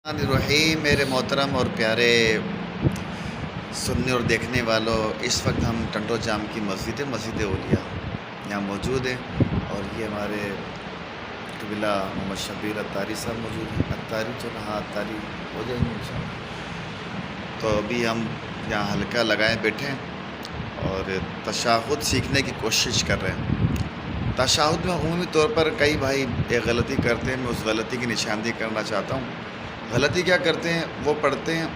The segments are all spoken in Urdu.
الرحیم میرے محترم اور پیارے سننے اور دیکھنے والوں، اس وقت ہم ٹنڈو جام کی مسجد اولیاء یہاں موجود ہیں، اور یہ ہمارے قبلہ محمد شبیر اتاری صاحب موجود ہیں۔ اتاری اتاری ہو جائیں گے انشاءاللہ۔ تو ابھی ہم یہاں حلقہ لگائے بیٹھے ہیں اور تشہد سیکھنے کی کوشش کر رہے ہیں۔ تشہد میں عمومی طور پر کئی بھائی ایک غلطی کرتے ہیں، میں اس غلطی کی نشاندہی کرنا چاہتا ہوں۔ غلطی کیا کرتے ہیں؟ وہ پڑھتے ہیں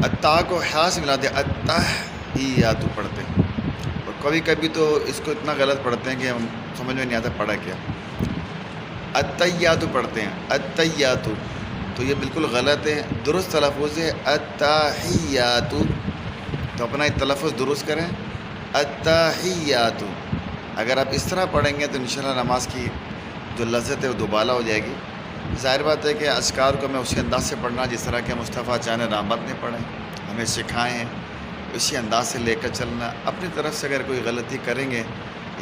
اتا کو ہا سے ملا دے، اتحیاتو پڑھتے ہیں، اور کبھی کبھی تو اس کو اتنا غلط پڑھتے ہیں کہ ہم سمجھ میں نہیں آتا پڑھا کیا۔ اتحیاتو پڑھتے ہیں، اتحیاتو، تو یہ بالکل غلط ہے۔ درست تلفظ ہے اتحیاتو، تو اپنا تلفظ درست کریں، اتحیاتو۔ اگر آپ اس طرح پڑھیں گے تو انشاءاللہ نماز کی جو لذت ہے وہ دوبالا ہو جائے گی۔ ظاہر بات ہے کہ اذکار کو میں اسی انداز سے پڑھنا جس طرح کہ مصطفیٰ جان رحمت نے پڑھے، ہمیں سکھائے ہیں، اسی انداز سے لے کر چلنا۔ اپنی طرف سے اگر کوئی غلطی کریں گے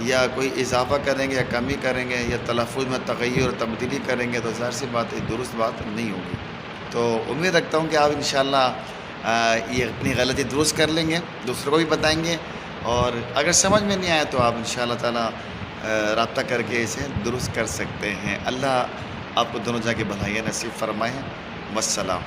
یا کوئی اضافہ کریں گے یا کمی کریں گے یا تلفظ میں تغیر اور تبدیلی کریں گے تو ظاہر سی بات ہے درست بات نہیں ہوگی۔ تو امید رکھتا ہوں کہ آپ انشاءاللہ یہ اپنی غلطی درست کر لیں گے، دوسروں کو بھی بتائیں گے، اور اگر سمجھ میں نہیں آیا تو آپ انشاءاللہ تعالی رابطہ کر کے اسے درست کر سکتے ہیں۔ اللہ آپ کو دونوں جا کے بھلائیاں نصیب فرمائیں۔ والسلام۔